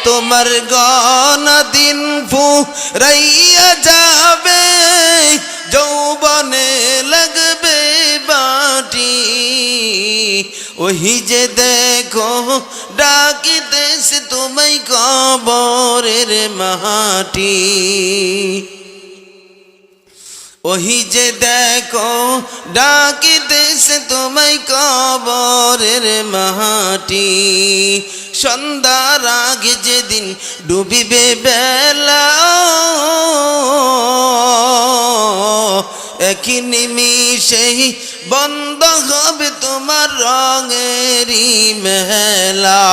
তোমার গনা দিন ফুরাইয়া যাবে, যৌবনে লাগবে বাটি। ওহি যে দেখো ডাকিতেছে তোমায় কবরের মাটি। ওহি যে দেখো ডাকিতেছে তোমায় কবরের মাটি। সন্ধ্যার আগে যেদিন ডুবিবে বেলা, একই নিমিষেই বন্ধ হবে তোমার রঙেরই মেলা।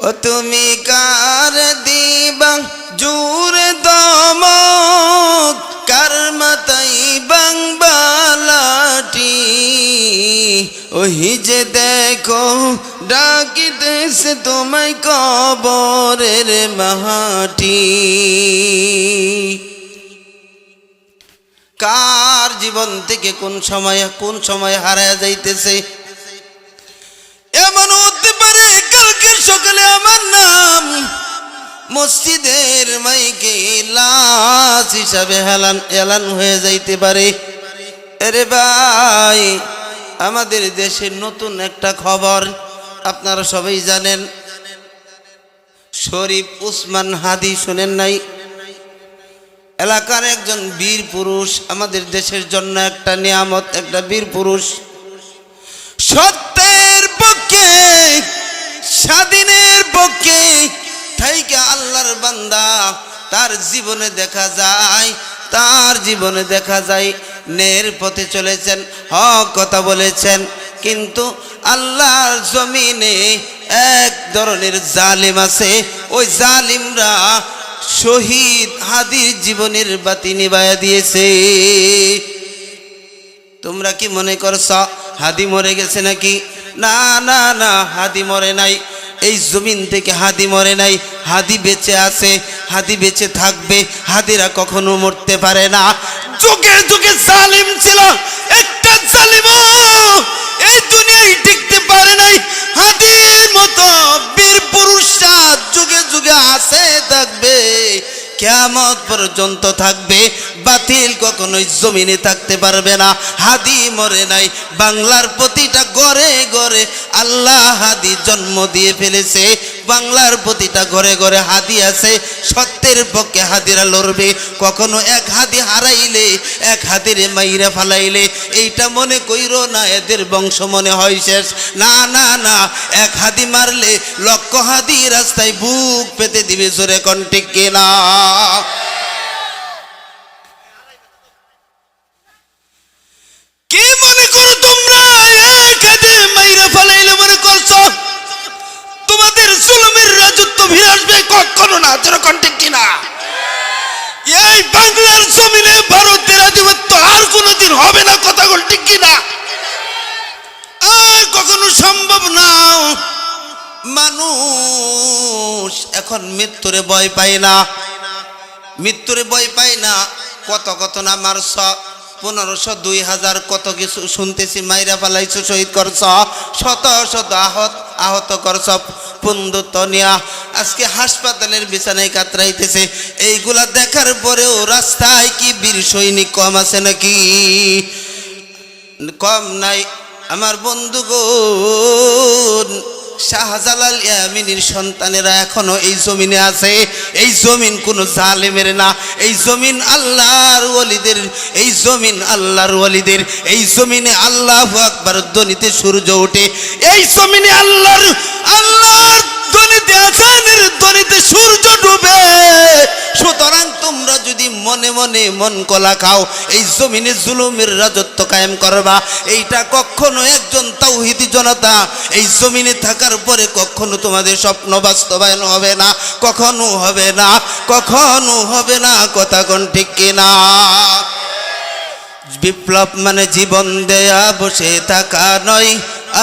ও তুমি কার দিবা জুড়ে দমক, কার মাথায় বাংবালাটি। ওহি যে দেখো ডাকিতেছে তোমায় কবরের মাটি। কার জীবন থেকে কোন সময় হারায় যাইতেছে। এমন হতে পারে কালকে সকালে আমার নাম মসজিদের মাইকে লাশ হিসাবে এলান হয়ে যাইতে পারে। আরে ভাই, আমাদের দেশের নতুন একটা খবর আপনারা সবাই জানেন। শরীফ উসমান হাদি শুনেন নাই? এলাকার একজন বীর পুরুষ, আমাদের দেশের জন্য একটা নিয়ামত, একটা বীর পুরুষ। সত্যের পক্ষে, স্বাধীনের পক্ষে থাইকা আল্লাহর বান্দা। তার জীবনে দেখা যায় ন্যায়ের পথে চলেছেন, হক কথা বলেছেন। কিন্তু আল্লাহর জমিনে এক ধরনের জালিম আছে। ওই জালিমরা শহীদ হাদির জীবনের বাতি নিভাইয়া দিয়েছে। তোমরা কি মনে করছ হাদি মরে গেছে নাকি? না না না, হাদি মরে নাই। এই জমিন থেকে হাদি মরে নাই, হাদি বেঁচে আছে, হাদি বেঁচে থাকবে। হাদিরা কখনো মরতে পারে না। যুগে যুগে জালিম ছিল, একটা জালিমও এই দুনিয়ায় টিকতে পারে নাই। হাদির মতো বীর পুরুষরা যুগে যুগে আছে, থাকবে, কিয়ামত পর্যন্ত থাকবে। বাতিল কখনোই জমিনে থাকতে পারবে না। হাদি মরে নাই। বাংলার প্রতিটা ঘরে ঘরে আল্লাহ হাদি জন্ম দিয়ে ফেলেছে। বাংলার প্রতিটা ঘরে ঘরে হাদি আছে। সত্যের পক্ষে হাদিরা লড়বে। কখনো এক হাদি হারাইলে, এক হাদিরে মাইরা ফালাইলে এইটা মনে কইরো না এদের বংশ মনে হয় শেষ। না না না, এক হাদি মারলে লক্ষ হাদি রাস্তায় বুক পেতে দিবে। জোরে কোন ঠিক কিনা? কি মনে করো তোমরা এক হাদি মাইরা ফালাইলে মনে করছো তোমাদের জুলুমের রাজত্ব ফিরে আসবে? কখনো না। জোরে কোন ঠিক কিনা? এই বাংলার জমিনে ভারতের আধিপত্য আর কোনোদিন হবে না। কথা বল ঠিক কিনা? আর কখনো সম্ভব না। মানুষ এখন মৃত্যুরে ভয় পায় না, মৃত্যুরে ভয় পায় না। কত না মারছ, 1500 2000 কত কিছু শুনতেছি। মাইরা পালাইছো, শহীদ করছ, শত শত আহত করছ। বন্ধুত্ব নিয়া আজকে হাসপাতালের বিছানায় কাতরাইতেছে। এইগুলা দেখার পরেও রাস্তায় কি বীর সৈনিক কম আছে নাকি? কম নাই। আমার বন্ধুগণ, শাহজালাল ইয়ামিনীর সন্তানেরা এখনো এই জমিনে আছে। এই জমিন কোনো জালেমের না। এই জমিন আল্লাহর ওলিদের। এই জমিন আল্লাহর ওলিদের। এই জমিনে আল্লাহু আকবার ধ্বনিতে সূর্য ওঠে। এই জমিনে আল্লাহর ধ্বনিতে, আজানের ধ্বনিতে সূর্য ডুবে। সুতরাং তোমরা যদি মনে মনে মন কলা খাও, এই জমিনে জুলুমের রাজত্ব কায়েম করবা, এইটা কখনো একজন তাওহীদি জনতা এই জমিনে থাকার পরে কখনো তোমাদের স্বপ্ন বাস্তবায়ন হবে না। কখনো হবে না, কখনো হবে না। কথা কোন ঠিক কিনা? বিপ্লব মানে জীবন দেয়া বসে থাকা নয়,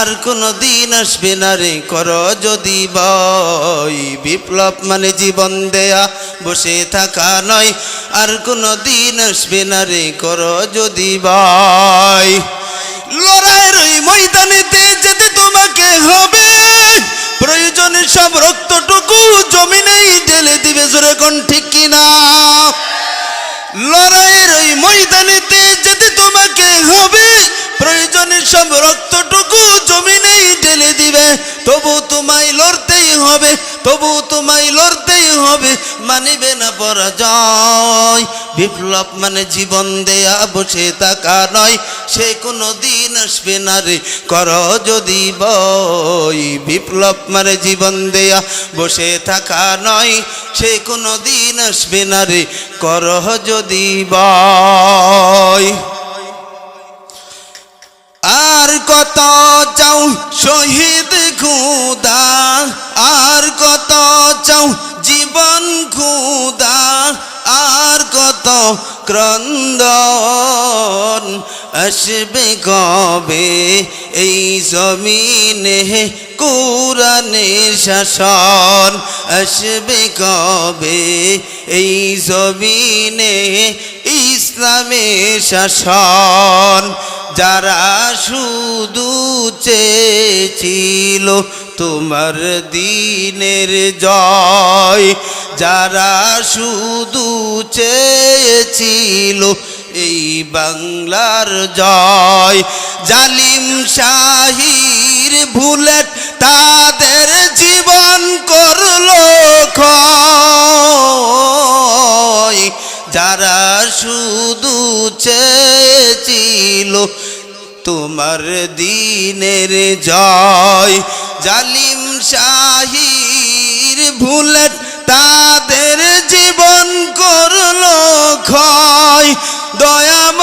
আর কোনো দিন আসবে না রে করো যদি ভয়। বিপ্লব মানে জীবন দেয়া বসে থাকা নয়, আর কোনো দিন আসবে না রে করো যদি ভয়। লড়াইয়ের ওই ময়দানেতে যেতে তোমাকে হবে, প্রয়োজনে সব রক্তটুকু জোরে কোন ঠিক কিনা? লড়াইয়ের ওই ময়দানেতে যেতে তোমাকে হবে, প্রয়োজনে সব রক্তটুকু জমিনেই ঢেলে দিবে, তবু তোমায় লড়তেই হবে, তবু তোমায় লড়তেই হবে, মানিবে না পরাজয়। বিপ্লব মানে জীবন দেয়া, বসে থাকা নয়, সে কোনো দিন আসবে না রে, কর যদি বই। বিপ্লব মানে জীবন দেয়া, বসে থাকা নয়, সে কোনো দিন আসবে না রে, কর যদি বই। আর কত চাও শহীদ খুদা, আর কত চাও জীবন খুদা, আর কত ক্রন্দন, আসবে কবে এই জমিনে কুরআনের শাসন, আসবে কবে এই জমিনে ইসলামের শাসন। যারা শুধু চেয়েছিল তোমার দ্বীনের জয়, যারা শুধু চেয়েছিল এই বাংলার জয়, জালিম শাহির বুলেট তাদের জীবন করলো ক্ষয়। যারা শুধু চেয়েছিল তোমার দ্বীনের জয়, জালিম শাহির বুলেট তাদের জীবন করলো ক্ষয়। দয়াময়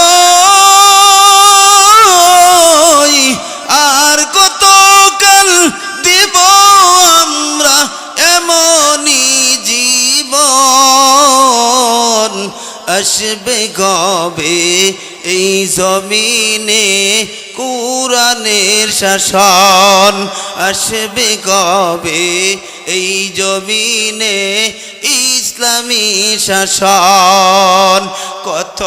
আর কতকাল দিব আমরা এমনই জীবন, আসবে কবে এই জমিনে কুরআনের শাসন, আসবে কবে এই জমিনে ইসলামী শাসন। কত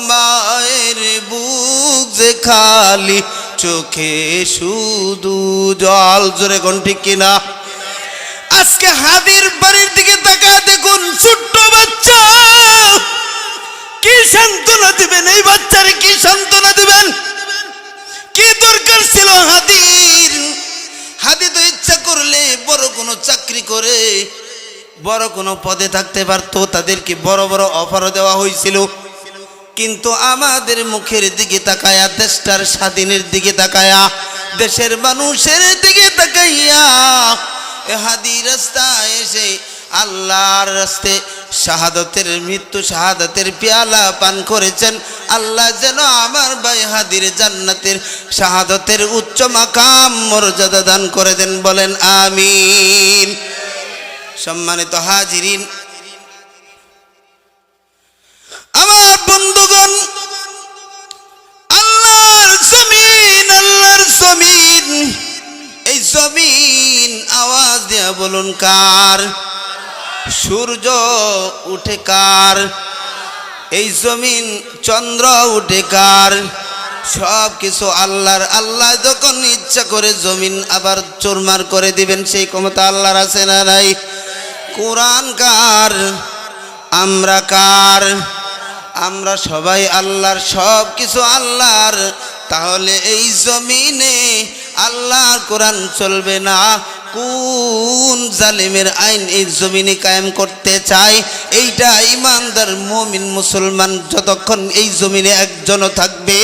মায়ের বুক যে খালি, চোখে শুধু জল, জোরে কোন ঠিক কিনা? আজকে হাদির বাড়ির দিকে তাকায় দেখুন, ছোট্ট বাচ্চা, কি সান্ত্বনা দিবেন এই বাচ্চারে? কি সান্ত্বনা দিবেন? কি দরকার ছিল হাদির? হাদি তো ইচ্ছা করলে বড় কোনো চাকরি করে বড় কোনো পদে থাকতে পারতো, তাদেরকে বড় বড় অফারও দেওয়া হয়েছিল, কিন্তু আমাদের মুখের দিকে তাকায়া, দেশটার স্বাধীনের দিকে তাকায়া, দেশের মানুষের দিকে তাকাইয়া হাদি রাস্তায় এসে আল্লাহর রাস্তে শাহাদতের মৃত্যু, শাহাদতের পেয়ালা পান করেছেন। আল্লাহ যেন আমার ভাই হাদির জান্নাতের শাহাদতের উচ্চ মাকাম মর্যাদা দান করে দেন, বলেন আমিন। সম্মানিত হাজিরিন, আমার বন্ধুগণ, আল্লাহর জমিন, আল্লাহর জমিন, এই জমিন আওয়াজ দেয়া বলুন কার? সূর্য উঠে কার? এই জমিন চন্দ্র উঠে কার? সব কিছু আল্লাহর। আল্লাহ যখন ইচ্ছা করে জমিন আবার চুরমার করে দিবেন, সেই ক্ষমতা আল্লাহর আছে না নাই? কোরআন কার? আমরা কার? আমরা সবাই আল্লাহর, সব কিছু আল্লাহর। তাহলে এই জমিনে আল্লাহর কোরআন চলবে না, কোন জালিমের আইন এই জমিনে কায়েম করতে চায়? এইটা ইমানদার মুমিন মুসলমান যতক্ষণ এই জমিনে একজনও থাকবে,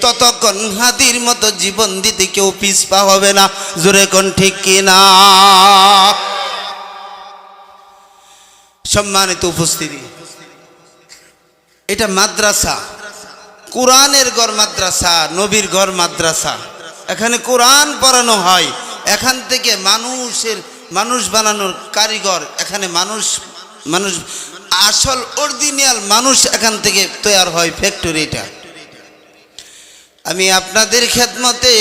ততক্ষণ হাদির মতো জীবন দিতে কেউ পিছপা হবে না, জোরে কোন ঠিক কিনা? সম্মানিত উপস্থিতি, এটা মাদ্রাসা, কোরআনের ঘর মাদ্রাসা, নবীর ঘর মাদ্রাসা। এখানে কোরআন পড়ানো হয়, এখান থেকে মানুষ বানানোর কারিগর, এখানে মানুষ আসল অরিজিনাল মানুষ এখান থেকে তৈরি হয়, ফ্যাক্টরিটা। আমি আপনাদের খেদমতে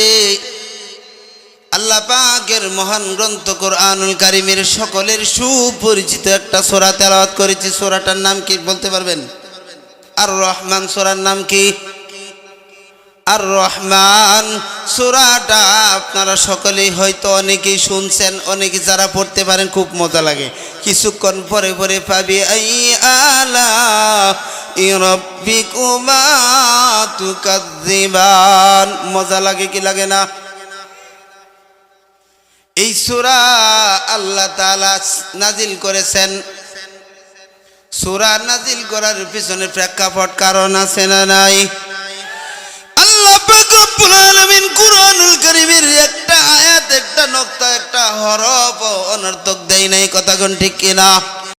আল্লাহ পাকের মহান গ্রন্থ কোরআনুল কারীমের সকলের সুপরিচিত একটা সূরা তেলাওয়াত করেছি। সূরাটার নাম কি বলতে পারবেন? আর রহমান। সূরার নাম কি? আর রহমান। সূরাটা আপনারা সকলেই হয়তো অনেকেই শুনছেন, অনেকে যারা পড়তে পারেন খুব মজা লাগে। কিছুক্ষণ পরে পরে পাবি আই আলা রাব্বিকুমা তুকাজ্জিবান। মজা লাগে কি লাগে না? এই সূরা আল্লাহ তাআলা নাজিল করেছেন। সূরা নাজিল করার পিছনে প্রেক্ষাপট কারণ আছে না নাই? আল্লাহ পাক রব্বুল আলামিন কুরআনুল কারীমের একটা আয়াত, একটা নক্তা, একটা হরফ অনর্থক দেয় নাই। কথা কোন ঠিক কিনা?